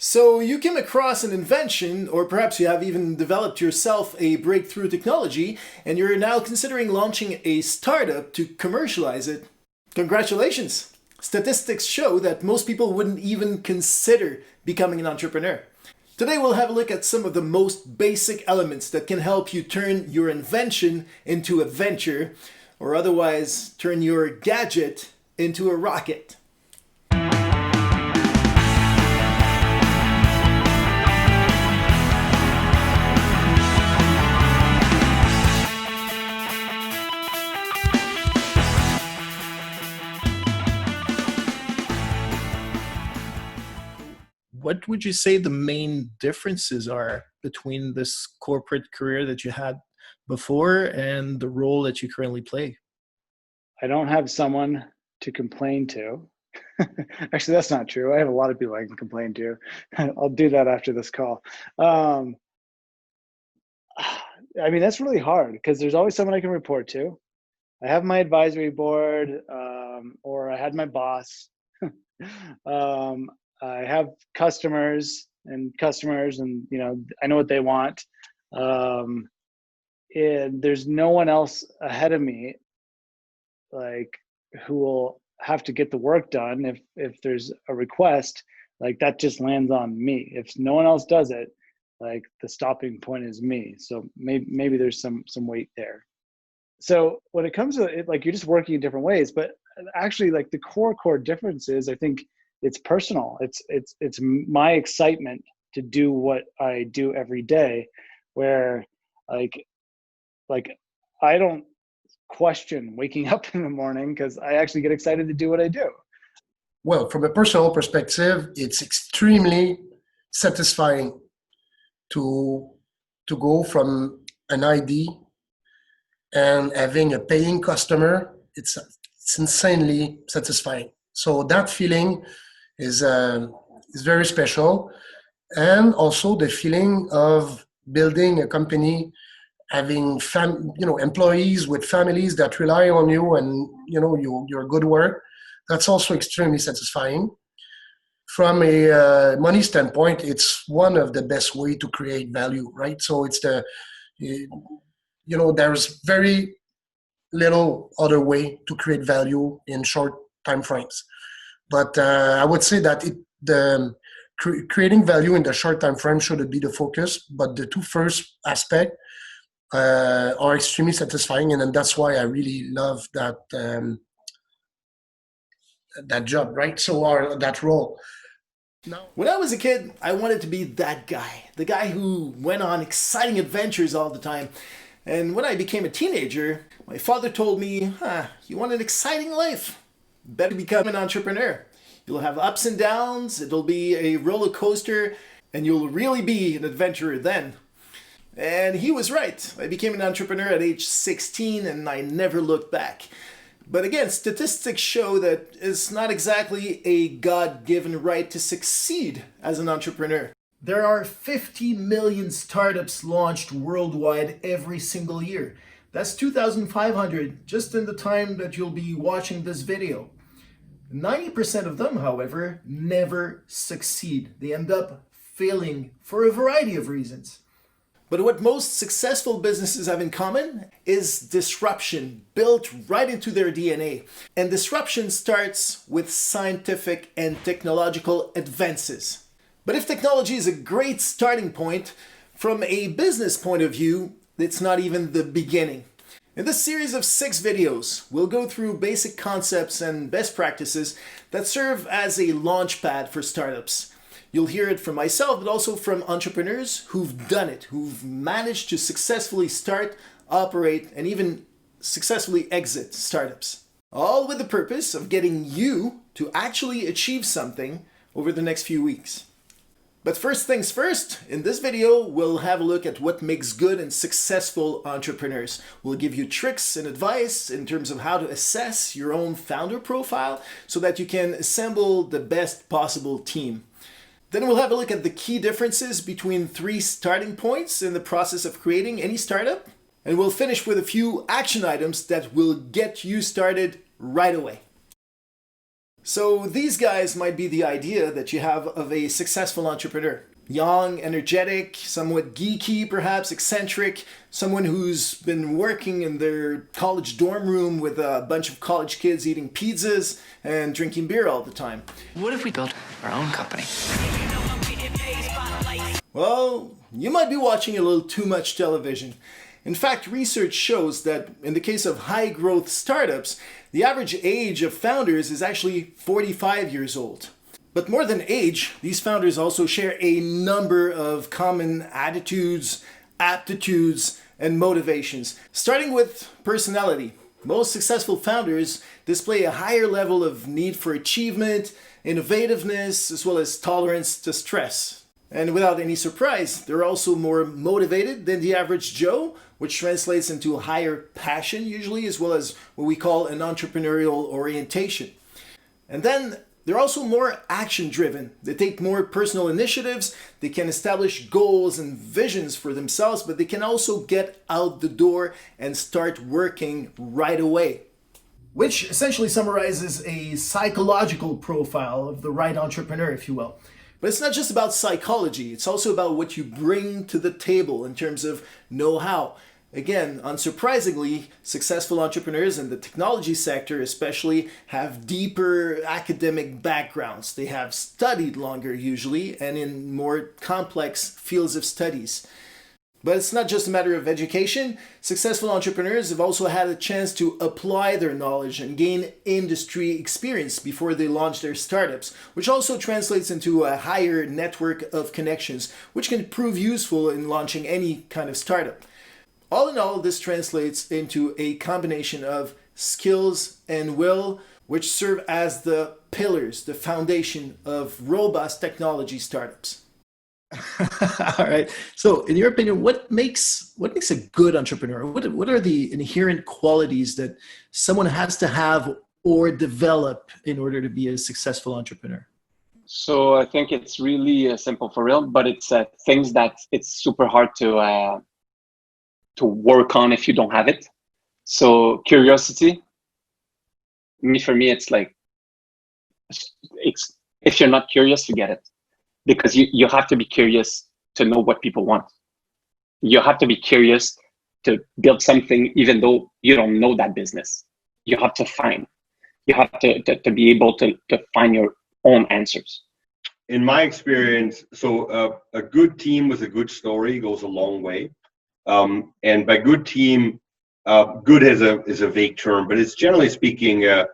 So you came across an invention, or perhaps you have even developed yourself a breakthrough technology, and you're now considering launching a startup to commercialize it. Congratulations! Statistics show that most people wouldn't even consider becoming an entrepreneur. Today we'll have a look at some of the most basic elements that can help you turn your invention into a venture, or otherwise turn your gadget into a rocket. What would you say the main differences are between this corporate career that you had before and the role that you currently play? I don't have someone to complain to. Actually, that's not true. I have a lot of people I can complain to. I'll do that after this call. I mean, that's really hard because there's always someone I can report to. I have my advisory board, or I had my boss. I have customers, and I know what they want. And there's no one else ahead of me, like, who will have to get the work done if there's a request. Like, that just lands on me. If no one else does it, like, the stopping point is me. So maybe there's some weight there. So when it comes to it, like, you're just working in different ways, but actually, like, the core difference is, I think, it's personal. It's my excitement to do what I do every day, where like I don't question waking up in the morning because I actually get excited to do what I do. Well, from a personal perspective, it's extremely satisfying to go from an ID and having a paying customer. It's insanely satisfying. So that feeling is very special, and also the feeling of building a company, having employees with families that rely on you and your good work. That's also extremely satisfying. From a money standpoint, it's one of the best way to create value, right? So it's there's very little other way to create value in short time frames. But I would say that creating value in the short time frame should be the focus. But the two first aspects are extremely satisfying, and then that's why I really love that job, right? Or that role. Now, when I was a kid, I wanted to be that guy, the guy who went on exciting adventures all the time. And when I became a teenager, my father told me, you want an exciting life? Better become an entrepreneur. You'll have ups and downs, it'll be a roller coaster, and you'll really be an adventurer then. And he was right. I became an entrepreneur at age 16 and I never looked back. But again, statistics show that it's not exactly a God-given right to succeed as an entrepreneur. There are 50 million startups launched worldwide every single year. That's 2,500 just in the time that you'll be watching this video. 90% of them, however, never succeed. They end up failing for a variety of reasons. But what most successful businesses have in common is disruption built right into their DNA. And disruption starts with scientific and technological advances. But if technology is a great starting point, from a business point of view, it's not even the beginning. In this series of 6 videos, we'll go through basic concepts and best practices that serve as a launchpad for startups. You'll hear it from myself, but also from entrepreneurs who've done it, who've managed to successfully start, operate, and even successfully exit startups. All with the purpose of getting you to actually achieve something over the next few weeks. But first things first, in this video, we'll have a look at what makes good and successful entrepreneurs. We'll give you tricks and advice in terms of how to assess your own founder profile so that you can assemble the best possible team. Then we'll have a look at the key differences between 3 starting points in the process of creating any startup. And we'll finish with a few action items that will get you started right away. So these guys might be the idea that you have of a successful entrepreneur. Young, energetic, somewhat geeky, perhaps eccentric, someone who's been working in their college dorm room with a bunch of college kids eating pizzas and drinking beer all the time. What if we built our own company? Well, you might be watching a little too much television. In fact, research shows that in the case of high-growth startups, the average age of founders is actually 45 years old. But more than age, these founders also share a number of common attitudes, aptitudes, and motivations. Starting with personality. Most successful founders display a higher level of need for achievement, innovativeness, as well as tolerance to stress. And without any surprise, they're also more motivated than the average Joe, which translates into higher passion usually, as well as what we call an entrepreneurial orientation. And then they're also more action-driven. They take more personal initiatives, they can establish goals and visions for themselves, but they can also get out the door and start working right away. Which essentially summarizes a psychological profile of the right entrepreneur, if you will. But it's not just about psychology, it's also about what you bring to the table in terms of know-how. Again, unsurprisingly, successful entrepreneurs in the technology sector especially have deeper academic backgrounds. They have studied longer usually and in more complex fields of studies. But it's not just a matter of education. Successful entrepreneurs have also had a chance to apply their knowledge and gain industry experience before they launch their startups, which also translates into a higher network of connections, which can prove useful in launching any kind of startup. All in all, this translates into a combination of skills and will, which serve as the pillars, the foundation of robust technology startups. All right. So, in your opinion, what makes a good entrepreneur? What are the inherent qualities that someone has to have or develop in order to be a successful entrepreneur? So I think it's really simple for real, but it's things that it's super hard to work on if you don't have it. So curiosity. For me, it's like if you're not curious, forget it. Because you have to be curious to know what people want. You have to be curious to build something even though you don't know that business. You have to find. You have to be able to find your own answers. In my experience, so a good team with a good story goes a long way. And by good team, good is a vague term, but it's generally speaking a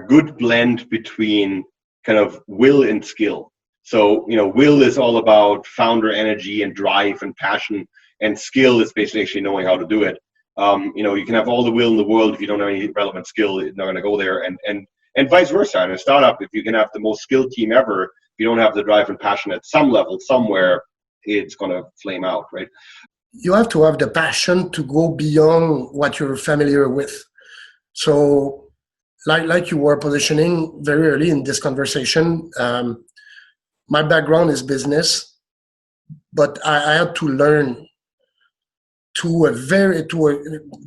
good blend between kind of will and skill. So, will is all about founder energy and drive and passion, and skill is basically actually knowing how to do it. You can have all the will in the world. If you don't have any relevant skill, it's not going to go there. And vice versa. In a startup, if you can have the most skilled team ever, if you don't have the drive and passion at some level, somewhere, it's going to flame out, right? You have to have the passion to go beyond what you're familiar with. So, like you were positioning very early in this conversation, my background is business, but I had to learn to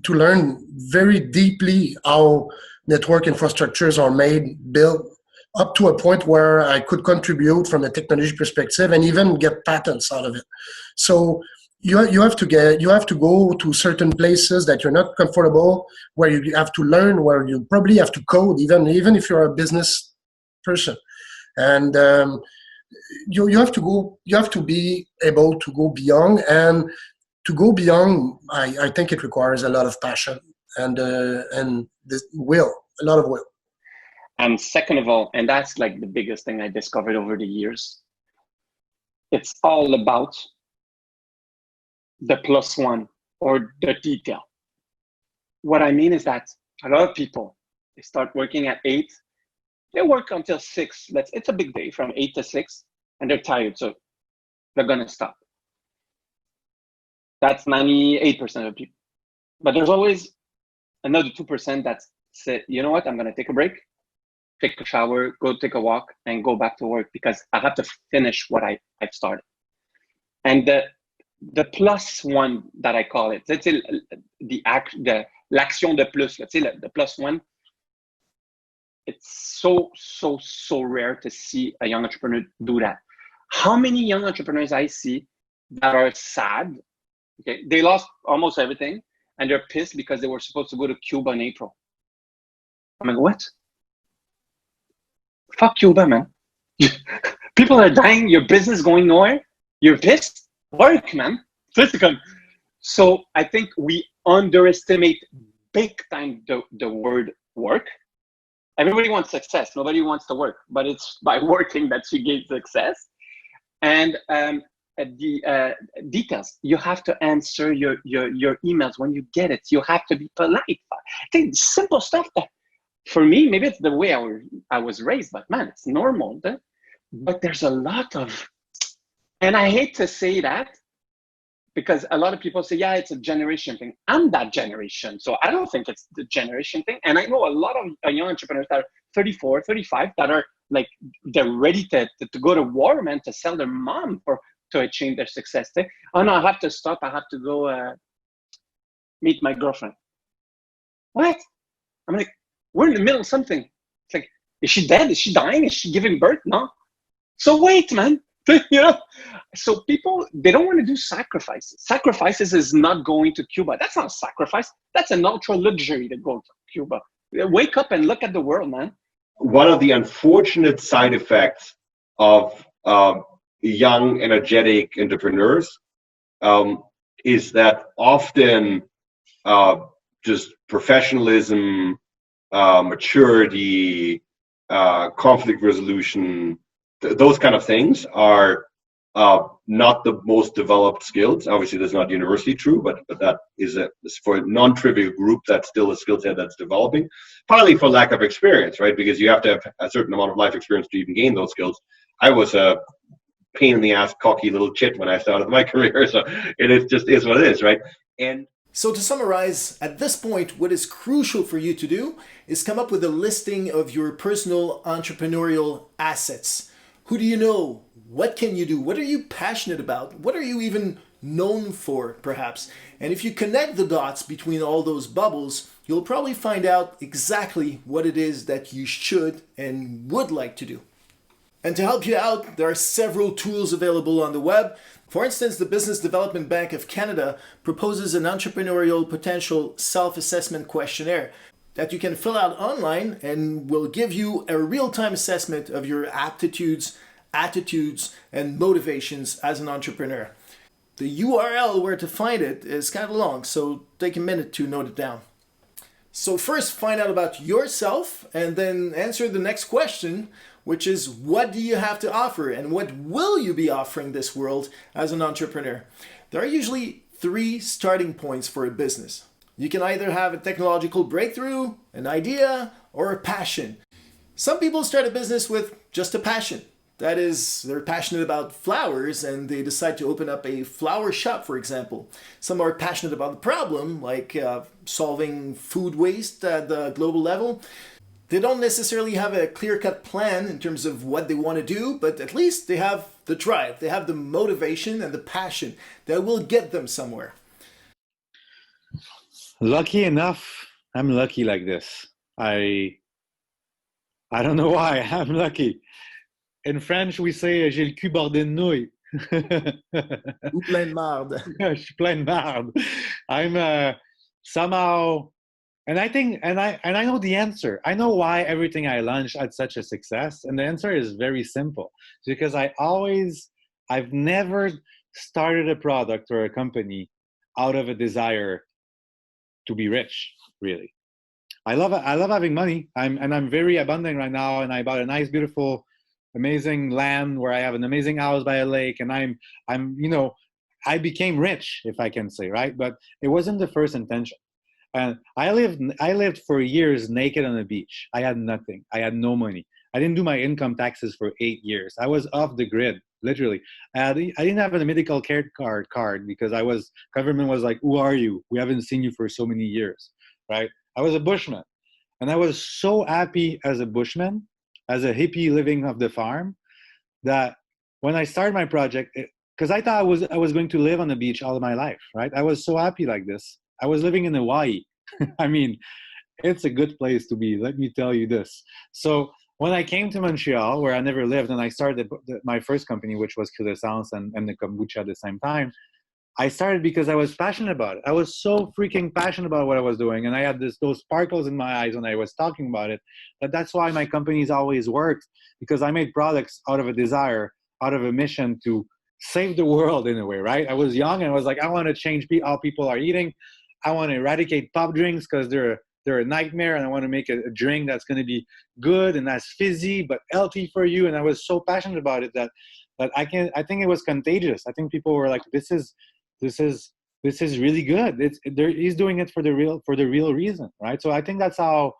learn very deeply how network infrastructures are made, built, up to a point where I could contribute from a technology perspective and even get patents out of it. So you have to go to certain places that you're not comfortable, where you have to learn, where you probably have to code, even if you're a business person, and you have to be able to go beyond, and to go beyond, I think it requires a lot of passion and this will, a lot of will. And second of all, and that's like the biggest thing I discovered over the years, it's all about the +1 or the detail. What I mean is that a lot of people, they start working at 8, they work until 6. It's a big day from 8 to 6, and they're tired, so they're gonna stop. That's 98% of people. But there's always another 2% that say, you know what, I'm gonna take a break, take a shower, go take a walk, and go back to work because I have to finish what I've started. And the +1 that I call it, it's l'action de plus, the +1, it's so rare to see a young entrepreneur do that. How many young entrepreneurs I see that are sad? Okay, they lost almost everything, and they're pissed because they were supposed to go to Cuba in April. I'm like, what? Fuck Cuba, man. People are dying. Your business going nowhere. You're pissed. Work, man. So I think we underestimate big time the word work. Everybody wants success. Nobody wants to work, but it's by working that you get success. And the details. You have to answer your emails when you get it. You have to be polite. I think simple stuff that, for me, maybe it's the way I was raised, but man, it's normal. But there's a lot of, and I hate to say that because a lot of people say, yeah, it's a generation thing. I'm that generation, so I don't think it's the generation thing. And I know a lot of young entrepreneurs that are 34, 35 that are like, they're ready to go to war, man, to sell their mom to achieve their success. Oh no, I have to stop. I have to go meet my girlfriend. What? I'm like, we're in the middle of something. It's like, is she dead? Is she dying? Is she giving birth? No. So wait, man. You know, so people, they don't want to do sacrifices. Sacrifices is not going to Cuba. That's not a sacrifice. That's an ultra luxury to go to Cuba. Wake up and look at the world, man. One of the unfortunate side effects of young, energetic entrepreneurs is that often just professionalism, maturity, conflict resolution, those kind of things are not the most developed skills. Obviously, that's not universally true, but that is for a non-trivial group, that's still a skill set that's developing, partly for lack of experience, right? Because you have to have a certain amount of life experience to even gain those skills. I was a pain in the ass, cocky little chit when I started my career, so it just is what it is, right? And so to summarize, at this point, what is crucial for you to do is come up with a listing of your personal entrepreneurial assets. Who do you know? What can you do? What are you passionate about? What are you even known for, perhaps? And if you connect the dots between all those bubbles, you'll probably find out exactly what it is that you should and would like to do. And to help you out, there are several tools available on the web. For instance, the Business Development Bank of Canada proposes an entrepreneurial potential self-assessment questionnaire that you can fill out online and will give you a real-time assessment of your aptitudes, attitudes, and motivations as an entrepreneur. The URL where to find it is kind of long, so take a minute to note it down. So first, find out about yourself and then answer the next question, which is, what do you have to offer and what will you be offering this world as an entrepreneur? There are usually 3 starting points for a business. You can either have a technological breakthrough, an idea, or a passion. Some people start a business with just a passion. That is, they're passionate about flowers and they decide to open up a flower shop, for example. Some are passionate about the problem, like solving food waste at the global level. They don't necessarily have a clear-cut plan in terms of what they want to do, but at least they have the drive, they have the motivation and the passion that will get them somewhere. Lucky enough, I'm lucky like this. I don't know why, I'm lucky. In French, we say, j'ai le cul bordé de nouilles. Ou plein de marde. Je suis plein de marde. I'm somehow, and I think, and I know the answer. I know why everything I launched had such a success. And the answer is very simple. It's because I've never started a product or a company out of a desire to be rich, really. I love having money. I'm very abundant right now, and I bought a nice, beautiful, amazing land where I have an amazing house by a lake, and I'm I became rich, if I can say, right? But it wasn't the first intention. And I lived for years naked on the beach. I had nothing. I had no money. I didn't do my income taxes for 8 years. I was off the grid, literally. I didn't have a medical care card because government was like, who are you? We haven't seen you for so many years, right? I was a bushman. And I was so happy as a bushman, as a hippie living off the farm, that when I started my project, because I thought I was going to live on the beach all of my life, right? I was so happy like this. I was living in Hawaii. I mean, it's a good place to be. Let me tell you this. So when I came to Montreal, where I never lived, and I started my first company, which was Curaissance and the kombucha at the same time, I started because I was passionate about it. I was so freaking passionate about what I was doing. And I had those sparkles in my eyes when I was talking about it. But that's why my companies always worked, because I made products out of a desire, out of a mission to save the world in a way, right? I was young and I was like, I want to change how people are eating. I want to eradicate pop drinks because they're a nightmare. And I want to make a drink that's going to be good and that's fizzy, but healthy for you. And I was so passionate about it that I think it was contagious. I think people were like, this is really good. He's doing it for the real reason, right? So I think that's how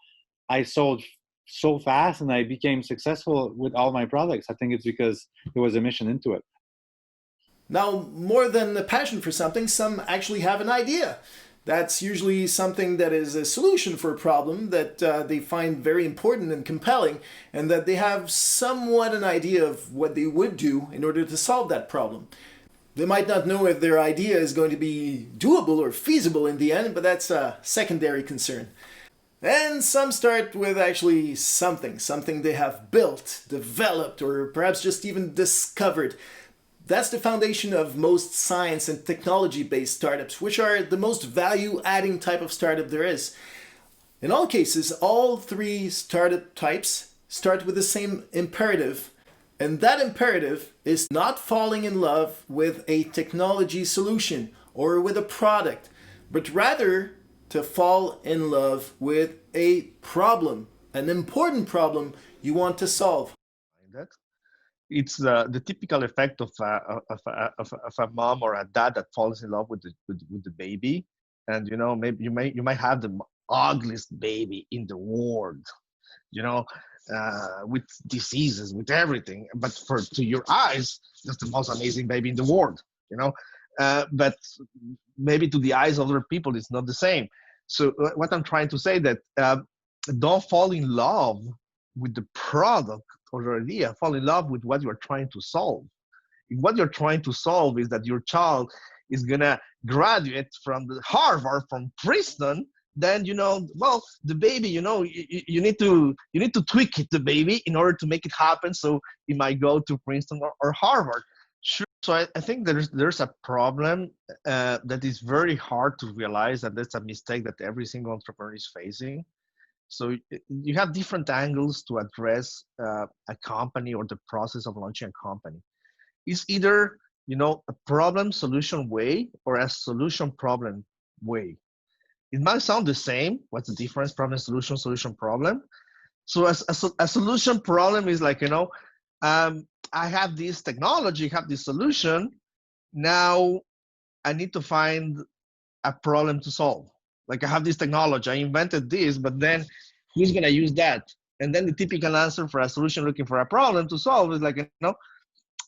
I sold so fast and I became successful with all my products. I think it's because there was a mission into it. Now, more than the passion for something, some actually have an idea. That's usually something that is a solution for a problem that they find very important and compelling, and that they have somewhat an idea of what they would do in order to solve that problem. They might not know if their idea is going to be doable or feasible in the end, but that's a secondary concern. And some start with actually something they have built, developed, or perhaps just even discovered. That's the foundation of most science and technology-based startups, which are the most value-adding type of startup there is. In all cases, all three startup types start with the same imperative. And that imperative is not falling in love with a technology solution or with a product, but rather to fall in love with a problem, an important problem you want to solve. It's the typical effect of a mom or a dad that falls in love with the baby, and maybe you might have the ugliest baby in the world, with diseases, with everything, but to your eyes, that's the most amazing baby in the world, but maybe to the eyes of other people, it's not the same. So what I'm trying to say that don't fall in love with the product or the idea, fall in love with what you're trying to solve. If what you're trying to solve is that your child is gonna graduate from Harvard, from Princeton, then the baby, you need to tweak it, the baby, in order to make it happen. So it might go to Princeton or Harvard. Sure. So I think there's a problem that is very hard to realize, and that's a mistake that every single entrepreneur is facing. So you have different angles to address a company or the process of launching a company. It's either a problem solution way or a solution problem way. It might sound the same. What's the difference? Problem, solution, problem. So a solution problem is like, I have this technology, I have this solution. Now I need to find a problem to solve. Like I have this technology, I invented this, but then who's going to use that? And then the typical answer for a solution looking for a problem to solve is like,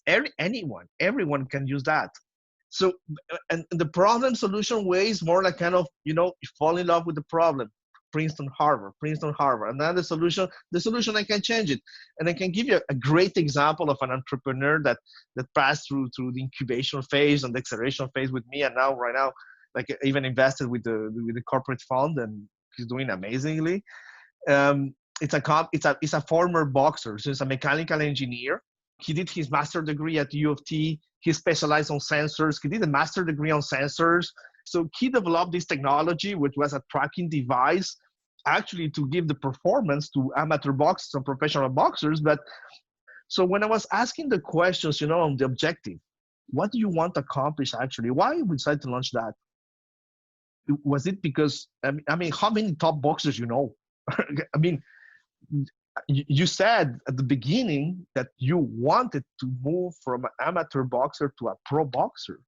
everyone can use that. So, and the problem solution way is more like kind of, you fall in love with the problem, Princeton, Harvard, and then the solution I can change it. And I can give you a great example of an entrepreneur that passed through the incubation phase and the acceleration phase with me. And right now, like even invested with the corporate fund, and he's doing amazingly. It's a former boxer. So he's a mechanical engineer. He did his master degree at U of T. He specialized on sensors. He did a master degree on sensors. So he developed this technology, which was a tracking device, actually to give the performance to amateur boxers and professional boxers. But so when I was asking the questions, on the objective, what do you want to accomplish actually? Why you decided to launch that? Was it because, I mean, how many top boxers you know? I mean, you said at the beginning that you wanted to move from an amateur boxer to a pro boxer.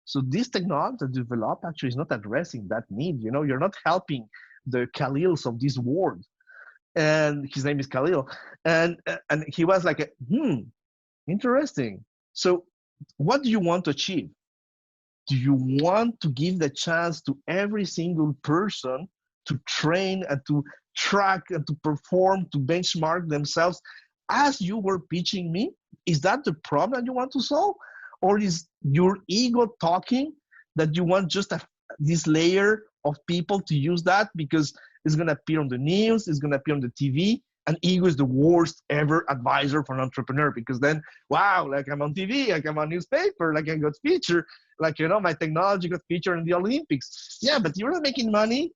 So this technology that developed actually is not addressing that need. You're not helping the Khalils of this world. And his name is Khalil. And he was like, interesting. So what do you want to achieve? Do you want to give the chance to every single person to train and to track and to perform, to benchmark themselves as you were pitching me? Is that the problem you want to solve? Or is your ego talking that you want just this layer of people to use that because it's going to appear on the news, it's going to appear on the TV, and ego is the worst ever advisor for an entrepreneur, because then, wow, like I'm on TV, like I'm on newspaper, like I got featured, like, you know, my technology got featured in the Olympics. Yeah, but you're not making money.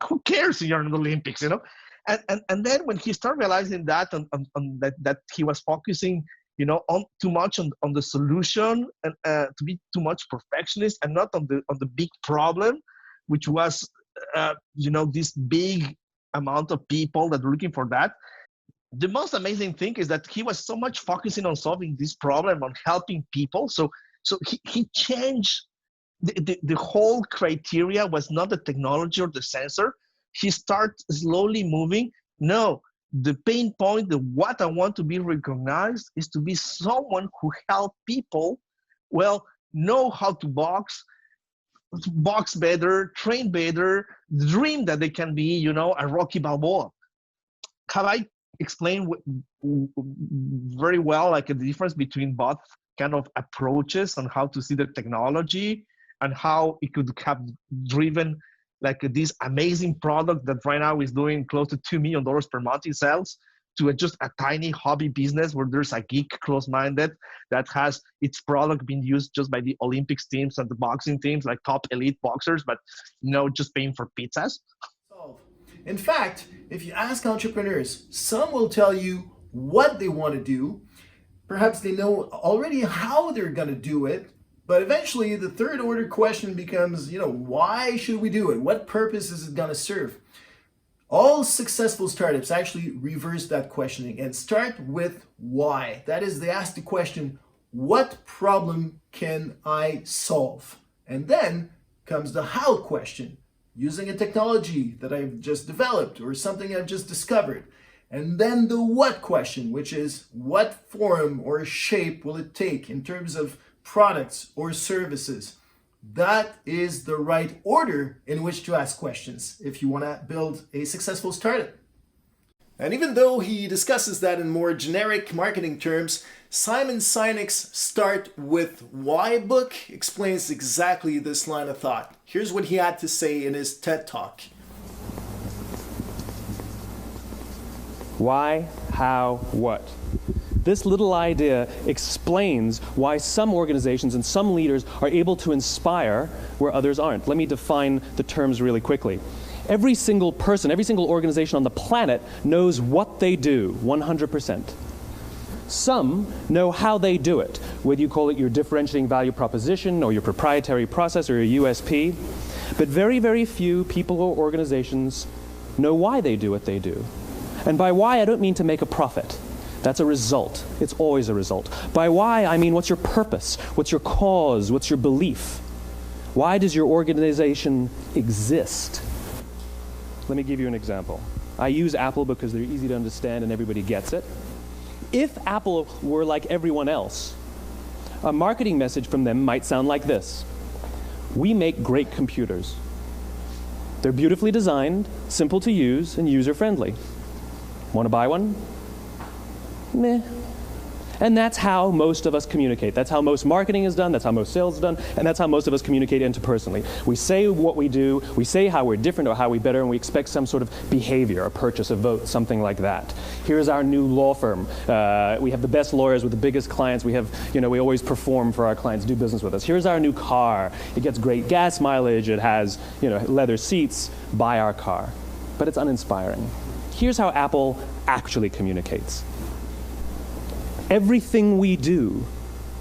Who cares if you're in the Olympics, you know? And then when he started realizing that, on that he was focusing, you know, on too much on the solution, and to be too much perfectionist and not on the big problem, which was, you know, this big amount of people that were looking for that. The most amazing thing is that he was so much focusing on solving this problem, on helping people. So he changed the whole criteria. Was not the technology or the sensor. He started slowly moving. No, the pain point, the what I want to be recognized is to be someone who help people, well, know how to box better, train better, dream that they can be, you know, a Rocky Balboa. Have I explained very well, like, the difference between both kind of approaches on how to see the technology and how it could have driven like this amazing product that right now is doing close to $2 million per month in sales, to just a tiny hobby business where there's a geek close-minded that has its product being used just by the Olympics teams and the boxing teams, like top elite boxers, but, you know, just paying for pizzas. In fact, if you ask entrepreneurs, some will tell you what they want to do. Perhaps they know already how they're going to do it, but eventually the third order question becomes, you know, why should we do it? What purpose is it going to serve? All successful startups actually reverse that questioning and start with why. That is, they ask the question, what problem can I solve? And then comes the how question, using a technology that I've just developed or something I've just discovered. And then the what question, which is what form or shape will it take in terms of products or services? That is the right order in which to ask questions if you want to build a successful startup. And even though he discusses that in more generic marketing terms, Simon Sinek's Start With Why book explains exactly this line of thought. Here's what he had to say in his TED Talk. Why, how, what? This little idea explains why some organizations and some leaders are able to inspire where others aren't. Let me define the terms really quickly. Every single person, every single organization on the planet knows what they do, 100%. Some know how they do it, whether you call it your differentiating value proposition or your proprietary process or your USP. But very, very few people or organizations know why they do what they do. And by why, I don't mean to make a profit. That's a result. It's always a result. By why, I mean what's your purpose? What's your cause? What's your belief? Why does your organization exist? Let me give you an example. I use Apple because they're easy to understand and everybody gets it. If Apple were like everyone else, a marketing message from them might sound like this. We make great computers. They're beautifully designed, simple to use, and user-friendly. Want to buy one? Meh. And that's how most of us communicate. That's how most marketing is done, that's how most sales is done, and that's how most of us communicate interpersonally. We say what we do, we say how we're different or how we better, and we expect some sort of behavior, a purchase, a vote, something like that. Here's our new law firm. We have the best lawyers with the biggest clients. We have, we always perform for our clients, do business with us. Here's our new car. It gets great gas mileage. It has, leather seats. Buy our car. But it's uninspiring. Here's how Apple actually communicates. Everything we do,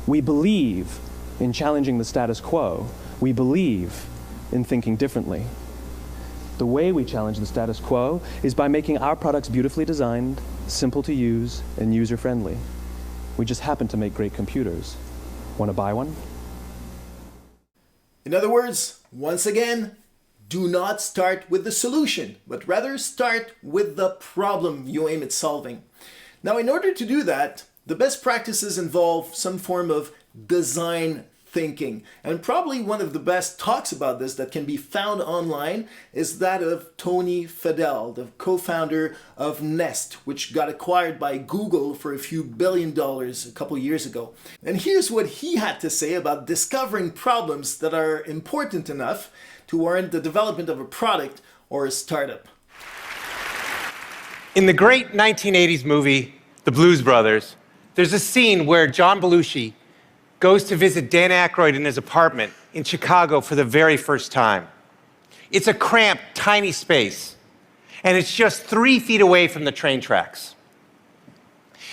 we believe in challenging the status quo. We believe in thinking differently. The way we challenge the status quo is by making our products beautifully designed, simple to use, and user-friendly. We just happen to make great computers. Want to buy one? In other words, once again, do not start with the solution, but rather start with the problem you aim at solving. Now, in order to do that, the best practices involve some form of design thinking. And probably one of the best talks about this that can be found online is that of Tony Fadell, the co-founder of Nest, which got acquired by Google for a few $1 billion a couple years ago. And here's what he had to say about discovering problems that are important enough to warrant the development of a product or a startup. In the great 1980s movie, The Blues Brothers, there's a scene where John Belushi goes to visit Dan Aykroyd in his apartment in Chicago for the very first time. It's a cramped, tiny space, and it's just 3 feet away from the train tracks.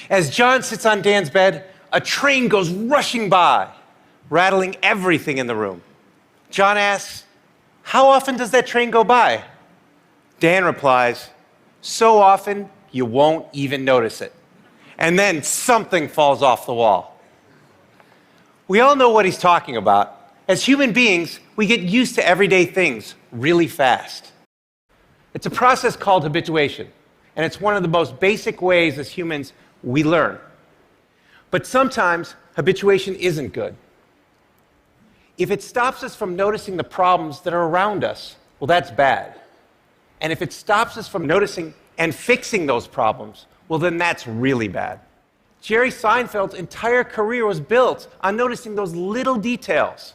As John sits on Dan's bed, a train goes rushing by, rattling everything in the room. John asks, "How often does that train go by?" Dan replies, "So often, you won't even notice it." And then something falls off the wall. We all know what he's talking about. As human beings, we get used to everyday things really fast. It's a process called habituation, and it's one of the most basic ways as humans we learn. But sometimes habituation isn't good. If it stops us from noticing the problems that are around us, well, that's bad. And if it stops us from noticing and fixing those problems, well, then that's really bad. Jerry Seinfeld's entire career was built on noticing those little details,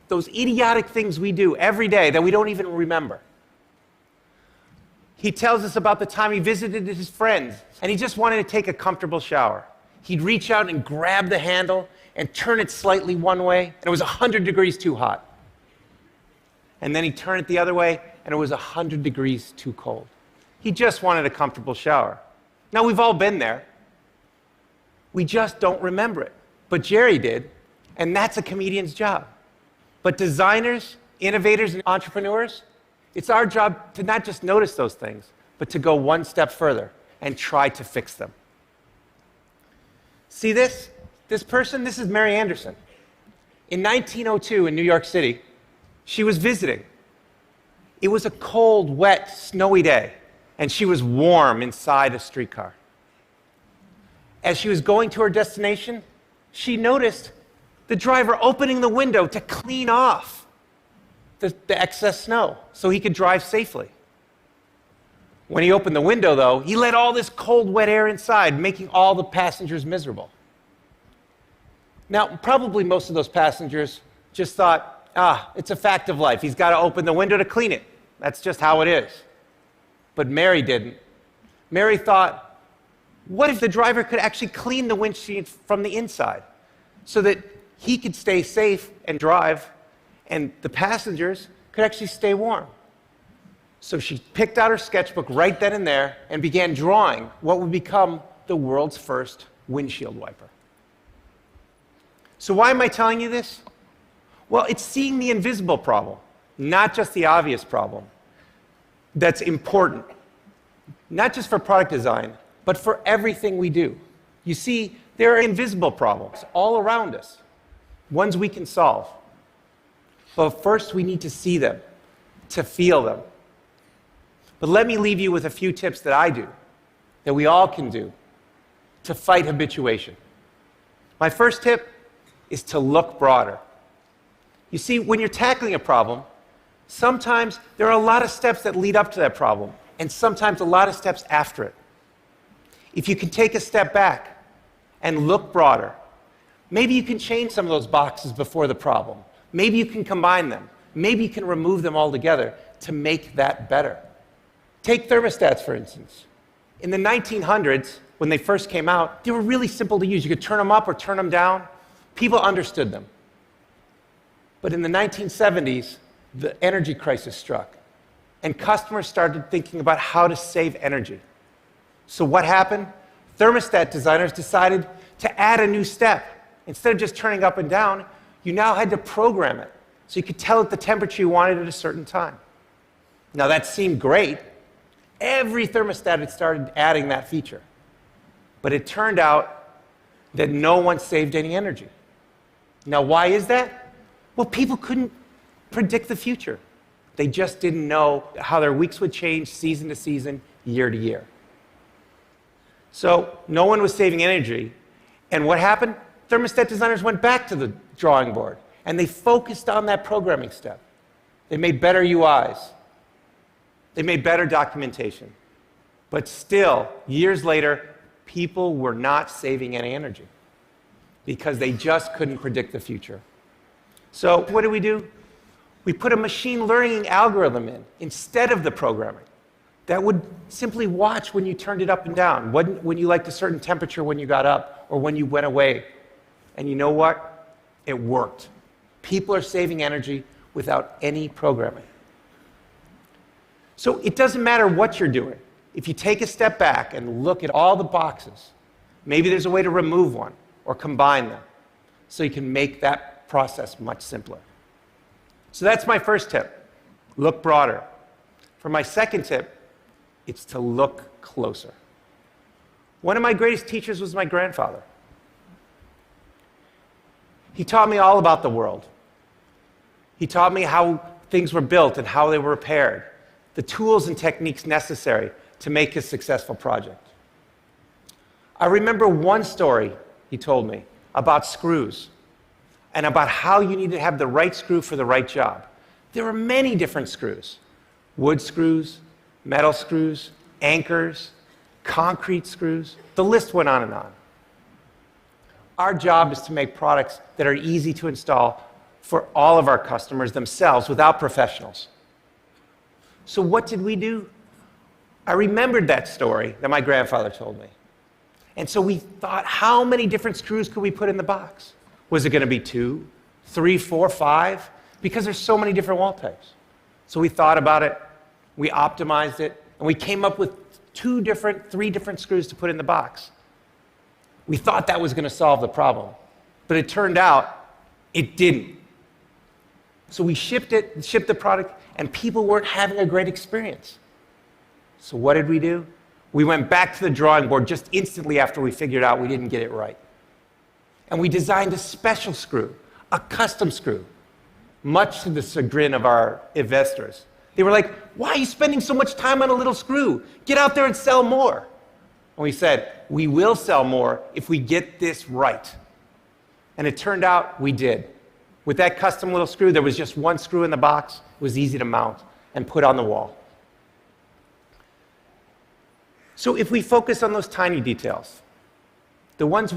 those idiotic things we do every day that we don't even remember. He tells us about the time he visited his friends, and he just wanted to take a comfortable shower. He'd reach out and grab the handle and turn it slightly one way, and it was 100 degrees too hot. And then he'd turn it the other way, and it was 100 degrees too cold. He just wanted a comfortable shower. Now, we've all been there. We just don't remember it. But Jerry did, and that's a comedian's job. But designers, innovators, and entrepreneurs, it's our job to not just notice those things, but to go one step further and try to fix them. See this? This person, this is Mary Anderson. In 1902 in New York City, she was visiting. It was a cold, wet, snowy day, and she was warm inside a streetcar. As she was going to her destination, she noticed the driver opening the window to clean off the excess snow so he could drive safely. When he opened the window, though, he let all this cold, wet air inside, making all the passengers miserable. Now, probably most of those passengers just thought, it's a fact of life. He's got to open the window to clean it. That's just how it is. But Mary didn't. Mary thought, what if the driver could actually clean the windshield from the inside so that he could stay safe and drive, and the passengers could actually stay warm? So she picked out her sketchbook right then and there and began drawing what would become the world's first windshield wiper. So why am I telling you this? Well, it's seeing the invisible problem, not just the obvious problem, that's important, not just for product design, but for everything we do. You see, there are invisible problems all around us, ones we can solve. But first, we need to see them, to feel them. But let me leave you with a few tips that I do, that we all can do, to fight habituation. My first tip is to look broader. You see, when you're tackling a problem, sometimes there are a lot of steps that lead up to that problem, and sometimes a lot of steps after it. If you can take a step back and look broader, maybe you can change some of those boxes before the problem. Maybe you can combine them. Maybe you can remove them altogether to make that better. Take thermostats, for instance. In the 1900s, when they first came out, they were really simple to use. You could turn them up or turn them down. People understood them. But in the 1970s, the energy crisis struck, and customers started thinking about how to save energy. So what happened? Thermostat designers decided to add a new step. Instead of just turning up and down, you now had to program it, so you could tell it the temperature you wanted at a certain time. Now that seemed great. Every thermostat had started adding that feature. But it turned out that no one saved any energy. Now why is that? Well, people couldn't predict the future. They just didn't know how their weeks would change season to season, year to year. So no one was saving energy. And what happened? Thermostat designers went back to the drawing board, and they focused on that programming step. They made better UIs. They made better documentation. But still, years later, people were not saving any energy because they just couldn't predict the future. So what do? We put a machine learning algorithm in instead of the programming. that would simply watch when you turned it up and down, when you liked a certain temperature when you got up or when you went away. And you know what? It worked. People are saving energy without any programming. So it doesn't matter what you're doing. If you take a step back and look at all the boxes, maybe there's a way to remove one or combine them so you can make that process much simpler. So that's my first tip. Look broader. For my second tip, it's to look closer. One of my greatest teachers was my grandfather. He taught me all about the world. He taught me how things were built and how they were repaired, the tools and techniques necessary to make a successful project. I remember one story he told me about screws and about how you need to have the right screw for the right job. There are many different screws: wood screws, metal screws, anchors, concrete screws. The list went on and on. Our job is to make products that are easy to install for all of our customers themselves without professionals. So what did we do? I remembered that story that my grandfather told me. And so we thought, how many different screws could we put in the box? Was it going to be 2, 3, 4, 5? Because there's so many different wall types. So we thought about it, we optimized it, and we came up with 3 different screws to put in the box. We thought that was going to solve the problem, but it turned out it didn't. So we shipped the product, and people weren't having a great experience. So what did we do? We went back to the drawing board just instantly after we figured out we didn't get it right. And we designed a special screw, a custom screw, much to the chagrin of our investors. They were like, "Why are you spending so much time on a little screw? Get out there and sell more." And we said, we will sell more if we get this right. And it turned out we did. With that custom little screw, there was just one screw in the box. It was easy to mount and put on the wall. So if we focus on those tiny details, the ones that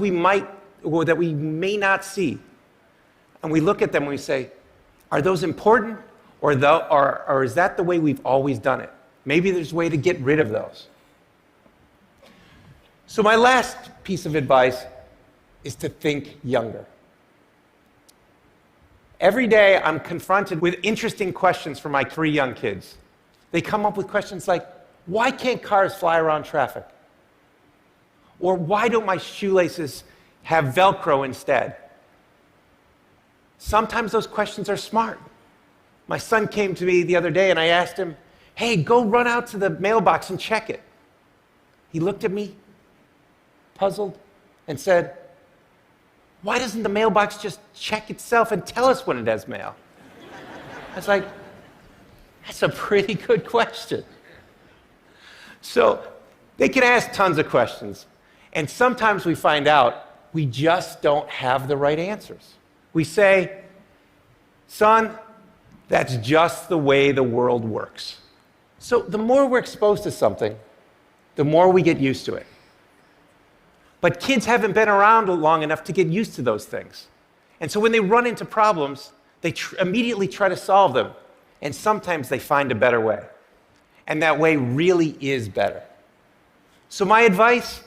we may not see, and we look at them and we say, are those important, or is that the way we've always done it? Maybe there's a way to get rid of those. So my last piece of advice is to think younger. Every day I'm confronted with interesting questions from my 3 young kids. They come up with questions like, why can't cars fly around traffic? Or why don't my shoelaces have Velcro instead? Sometimes those questions are smart. My son came to me the other day and I asked him, "Hey, go run out to the mailbox and check it." He looked at me, puzzled, and said, "Why doesn't the mailbox just check itself and tell us when it has mail?" I was like, that's a pretty good question. So they can ask tons of questions, and sometimes we find out we just don't have the right answers. We say, "Son, that's just the way the world works." So the more we're exposed to something, the more we get used to it. But kids haven't been around long enough to get used to those things. And so when they run into problems, they immediately try to solve them. And sometimes they find a better way. And that way really is better. So my advice,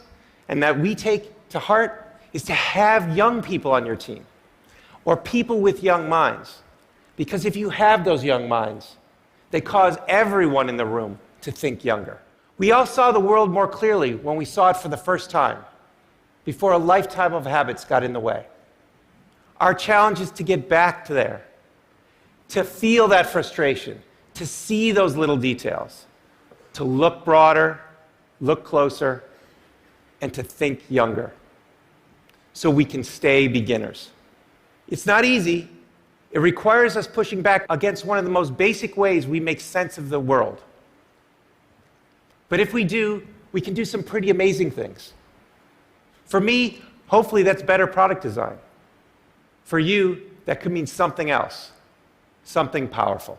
and that we take to heart, is to have young people on your team, or people with young minds. Because if you have those young minds, they cause everyone in the room to think younger. We all saw the world more clearly when we saw it for the first time, before a lifetime of habits got in the way. Our challenge is to get back to there, to feel that frustration, to see those little details, to look broader, look closer, and to think younger, so we can stay beginners. It's not easy. It requires us pushing back against one of the most basic ways we make sense of the world. But if we do, we can do some pretty amazing things. For me, hopefully that's better product design. For you, that could mean something else, something powerful.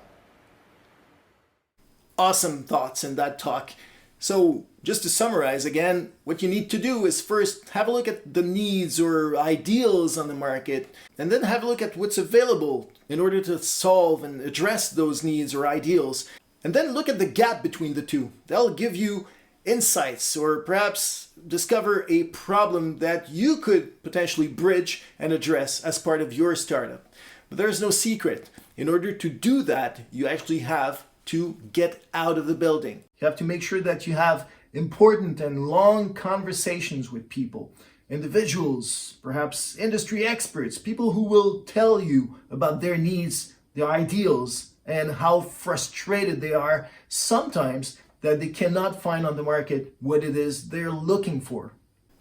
Awesome thoughts in that talk. So just to summarize again, what you need to do is first have a look at the needs or ideals on the market, and then have a look at what's available in order to solve and address those needs or ideals. And then look at the gap between the two. That'll give you insights or perhaps discover a problem that you could potentially bridge and address as part of your startup. But there's no secret. In order to do that, you actually have to get out of the building. You have to make sure that you have important and long conversations with people, individuals, perhaps industry experts, people who will tell you about their needs, their ideals, and how frustrated they are sometimes that they cannot find on the market what it is they're looking for.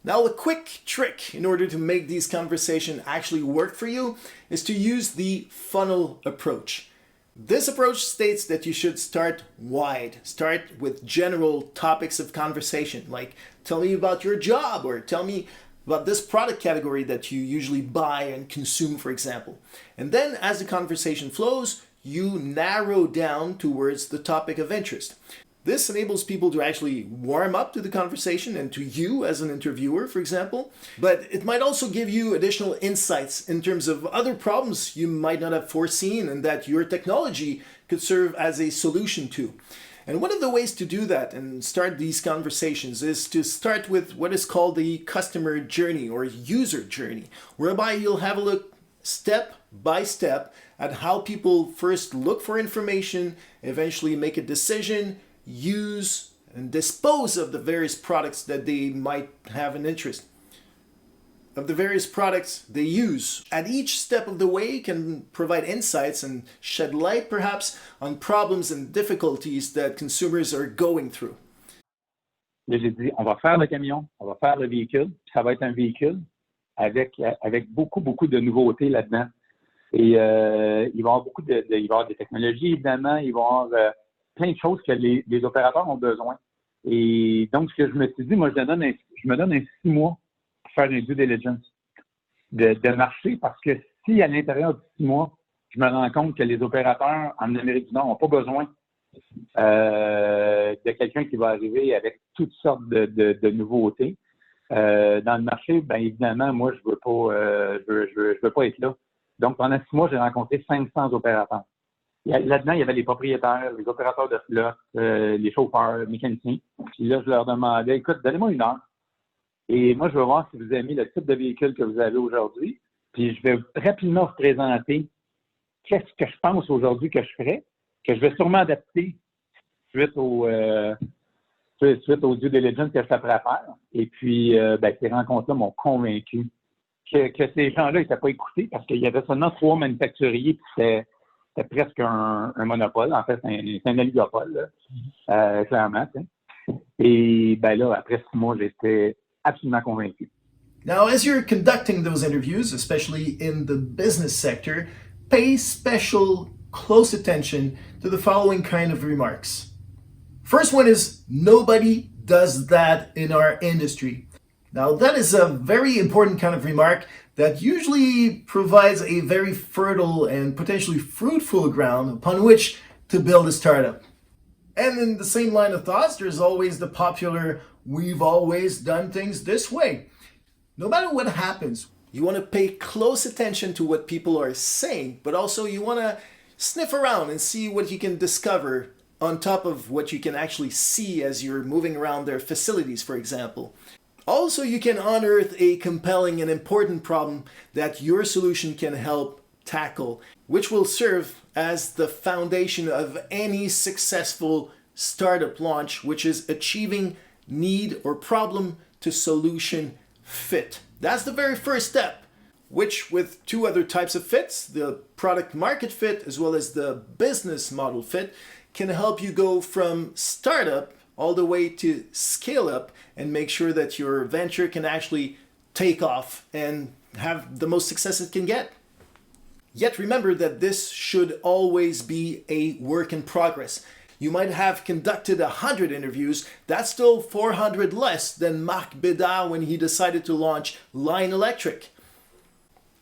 Now, a quick trick in order to make these conversations actually work for you is to use the funnel approach. This approach states that you should start wide. Start with general topics of conversation, like tell me about your job, or tell me about this product category that you usually buy and consume, for example. And then as the conversation flows, you narrow down towards the topic of interest. This enables people to actually warm up to the conversation and to you as an interviewer, for example. But it might also give you additional insights in terms of other problems you might not have foreseen and that your technology could serve as a solution to. And one of the ways to do that and start these conversations is to start with what is called the customer journey or user journey, whereby you'll have a look step by step at how people first look for information, eventually make a decision, use and dispose of the various products that they might have an interest of the various products they use. At each step of the way can provide insights and shed light perhaps on problems and difficulties that consumers are going through. Là, j'ai dit, on va faire le camion, on va faire le véhicule, puis ça va être un véhicule avec beaucoup de nouveautés là-dedans. Et il va y avoir il va y avoir des technologies, évidemment, il va y avoir plein de choses que les opérateurs ont besoin. Et donc, ce que je me suis dit, moi, je me donne un 6 mois pour faire une due diligence de marché, parce que si à l'intérieur de 6 mois, je me rends compte que les opérateurs en Amérique du Nord n'ont pas besoin de quelqu'un qui va arriver avec toutes sortes de nouveautés dans le marché, bien évidemment, moi, je veux pas être là. Donc, pendant 6 mois, j'ai rencontré 500 opérateurs. Là-dedans, il y avait les propriétaires, les opérateurs de flotte, les chauffeurs, les mécaniciens. Puis là, je leur demandais, écoute, donnez-moi 1 heure. Et moi, je veux voir si vous aimez le type de véhicule que vous avez aujourd'hui. Puis je vais rapidement vous présenter qu'est-ce que je pense aujourd'hui que je ferais, que je vais sûrement adapter suite au due diligence que je suis prêt à faire. Et puis, ces rencontres-là m'ont convaincu que ces gens-là n'étaient pas écoutés parce qu'il y avait seulement 3 manufacturiers, puis c'était presque un monopole. En fait, c'est un oligopole, clairement. T'sais. Et là, après 6 mois, j'étais absolument convaincu. Now, as you're conducting those interviews, especially in the business sector, pay special close attention to the following kind of remarks. First one is, nobody does that in our industry. Now, that is a very important kind of remark that usually provides a very fertile and potentially fruitful ground upon which to build a startup. And in the same line of thoughts, there's always the popular, we've always done things this way. No matter what happens, you want to pay close attention to what people are saying, but also you want to sniff around and see what you can discover on top of what you can actually see as you're moving around their facilities, for example. Also, you can unearth a compelling and important problem that your solution can help tackle, which will serve as the foundation of any successful startup launch, which is achieving need or problem to solution fit. That's the very first step, which with 2 other types of fits, the product market fit as well as the business model fit, can help you go from startup all the way to scale up and make sure that your venture can actually take off and have the most success it can get. Yet remember that this should always be a work in progress. You might have conducted 100 interviews, that's still 400 less than Marc Bédard when he decided to launch Lion Electric.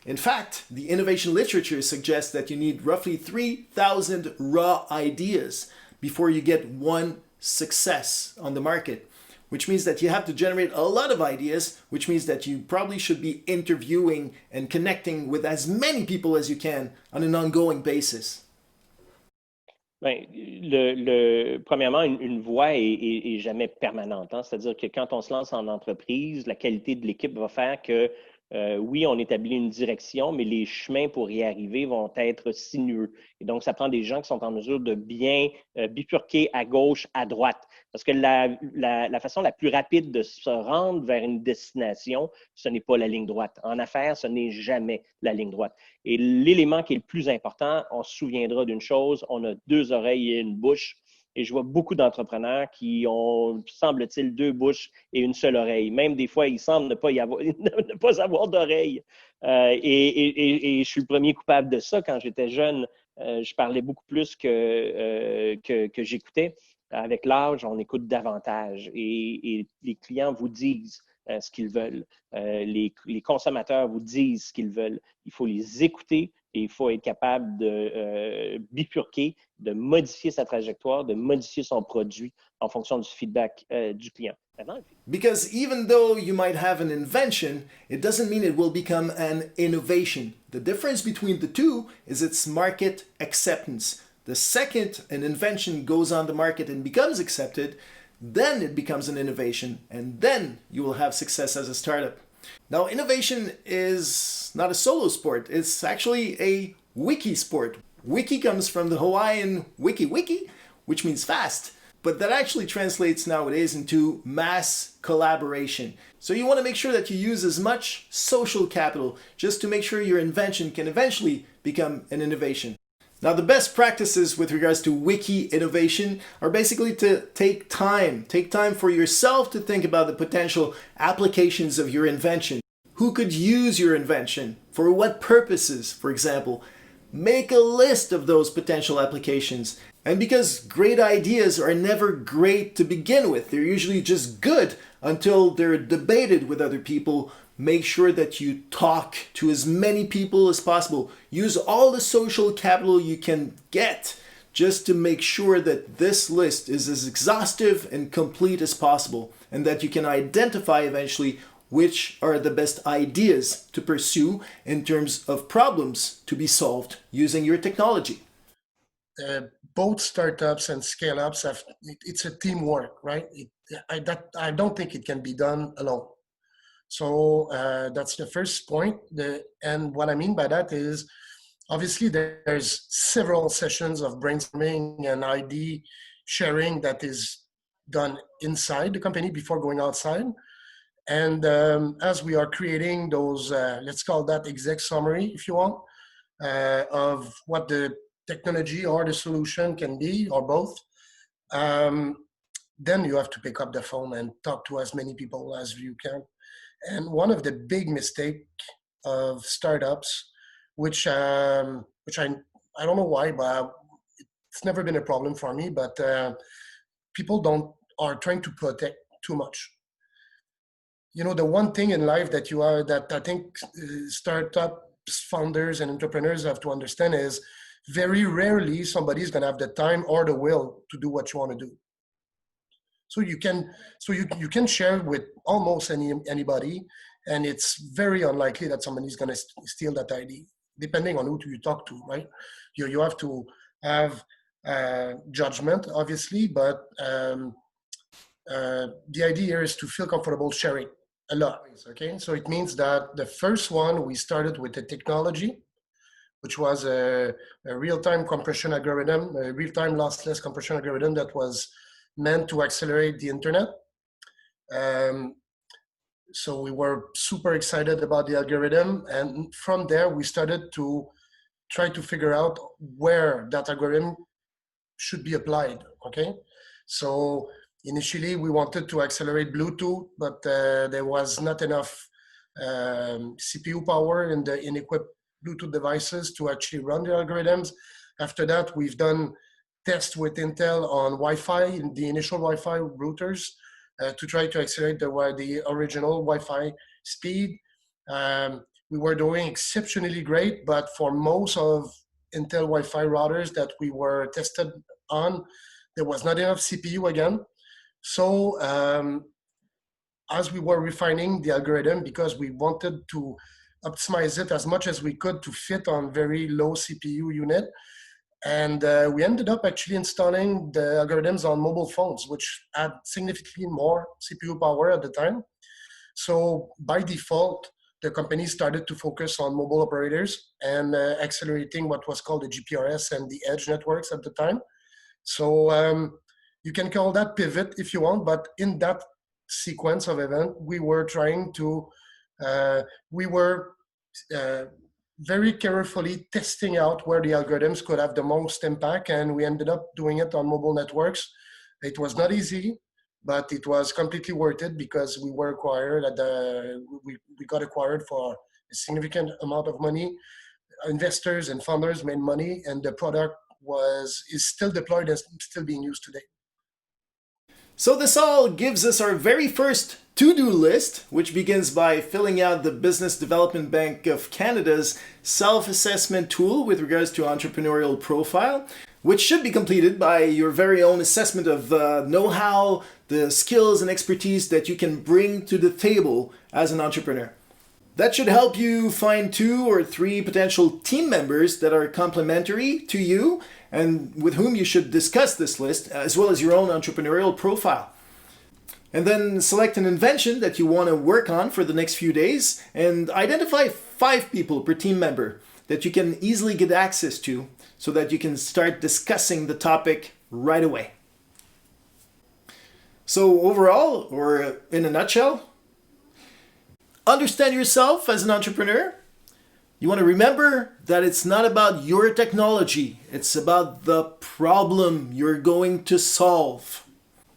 In fact, the innovation literature suggests that you need roughly 3,000 raw ideas before you get one success on the market, which means that you have to generate a lot of ideas, which means that you probably should be interviewing and connecting with as many people as you can on an ongoing basis. Bien, premièrement, une voie est jamais permanente, hein. C'est-à-dire que quand on se lance en entreprise, la qualité de l'équipe va faire que, oui, on établit une direction, mais les chemins pour y arriver vont être sinueux. Et donc, ça prend des gens qui sont en mesure de bien bifurquer à gauche, à droite. Parce que la façon la plus rapide de se rendre vers une destination, ce n'est pas la ligne droite. En affaires, ce n'est jamais la ligne droite. Et l'élément qui est le plus important, on se souviendra d'une chose, on a 2 oreilles et une bouche. Et je vois beaucoup d'entrepreneurs qui ont, semble-t-il, 2 bouches et une seule oreille. Même des fois, ils semblent ne pas avoir d'oreille. Et je suis le premier coupable de ça. Quand j'étais jeune, je parlais beaucoup plus que j'écoutais. Avec l'âge, on écoute davantage et les clients vous disent ce qu'ils veulent. Les consommateurs vous disent ce qu'ils veulent. Il faut les écouter et il faut être capable de bifurquer, de modifier sa trajectoire, de modifier son produit en fonction du feedback du client. Because even though you might have an invention, it doesn't mean it will become an innovation. The difference between the two is its market acceptance. The second an invention goes on the market and becomes accepted, then it becomes an innovation, and then you will have success as a startup. Now, innovation is not a solo sport, it's actually a wiki sport. Wiki comes from the Hawaiian wiki, which means fast, but that actually translates nowadays into mass collaboration. So you want to make sure that you use as much social capital just to make sure your invention can eventually become an innovation. Now, the best practices with regards to wiki innovation are basically to take time. Take time for yourself to think about the potential applications of your invention. Who could use your invention? For what purposes, for example? Make a list of those potential applications. And because great ideas are never great to begin with, they're usually just good until they're debated with other people, make sure that you talk to as many people as possible. Use all the social capital you can get just to make sure that this list is as exhaustive and complete as possible, and that you can identify eventually which are the best ideas to pursue in terms of problems to be solved using your technology. Both startups and scale-ups it's a teamwork, right? I don't think it can be done alone. So that's the first point. And what I mean by that is, obviously, there's several sessions of brainstorming and idea sharing that is done inside the company before going outside. And as we are creating those, let's call that exec summary, if you want, of what the technology or the solution can be, or both, then you have to pick up the phone and talk to as many people as you can. And one of the big mistakes of startups, which I don't know why, but it's never been a problem for me, but people are trying to protect too much. You know, the one thing in life that I think startup founders and entrepreneurs have to understand is very rarely somebody's going to have the time or the will to do what you want to do. So you can share with almost anybody, and it's very unlikely that somebody's going to steal that idea, depending on who you talk to, right? You have to have judgment, obviously, but the idea here is to feel comfortable sharing a lot. Okay, so it means that the first one we started with the technology, which was a real-time compression algorithm, a real-time lossless compression algorithm that was meant to accelerate the internet. So we were super excited about the algorithm, and from there we started to try to figure out where that algorithm should be applied. Okay, so initially we wanted to accelerate Bluetooth, but there was not enough CPU power in equipped Bluetooth devices to actually run the algorithms. After that, we've done tests with Intel on Wi-Fi, the initial Wi-Fi routers, to try to accelerate the original Wi-Fi speed. We were doing exceptionally great, but for most of Intel Wi-Fi routers that we were tested on, there was not enough CPU again. So as we were refining the algorithm, because we wanted to optimize it as much as we could to fit on very low CPU unit, And we ended up actually installing the algorithms on mobile phones, which had significantly more CPU power at the time. So by default, the company started to focus on mobile operators and accelerating what was called the GPRS and the edge networks at the time. So you can call that pivot if you want, but in that sequence of event, we were trying to, very carefully testing out where the algorithms could have the most impact, and we ended up doing it on mobile networks. It was not easy, but it was completely worth it because we were acquired we got acquired for a significant amount of money. Investors and founders made money, and the product is still deployed and still being used today. So this all gives us our very first to-do list, which begins by filling out the Business Development Bank of Canada's self-assessment tool with regards to entrepreneurial profile, which should be completed by your very own assessment of the know-how, the skills and expertise that you can bring to the table as an entrepreneur. That should help you find 2 or 3 potential team members that are complementary to you and with whom you should discuss this list, as well as your own entrepreneurial profile. And then select an invention that you want to work on for the next few days and identify 5 people per team member that you can easily get access to so that you can start discussing the topic right away. So overall, or in a nutshell, understand yourself as an entrepreneur. You want to remember that it's not about your technology, it's about the problem you're going to solve.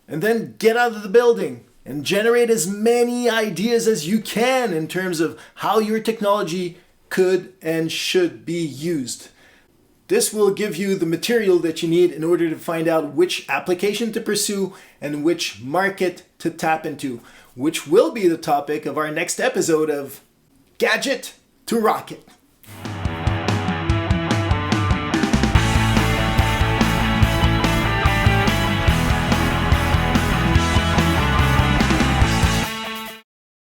And then get out of the building and generate as many ideas as you can in terms of how your technology could and should be used. This will give you the material that you need in order to find out which application to pursue and which market to tap into, which will be the topic of our next episode of Gadget to Rocket.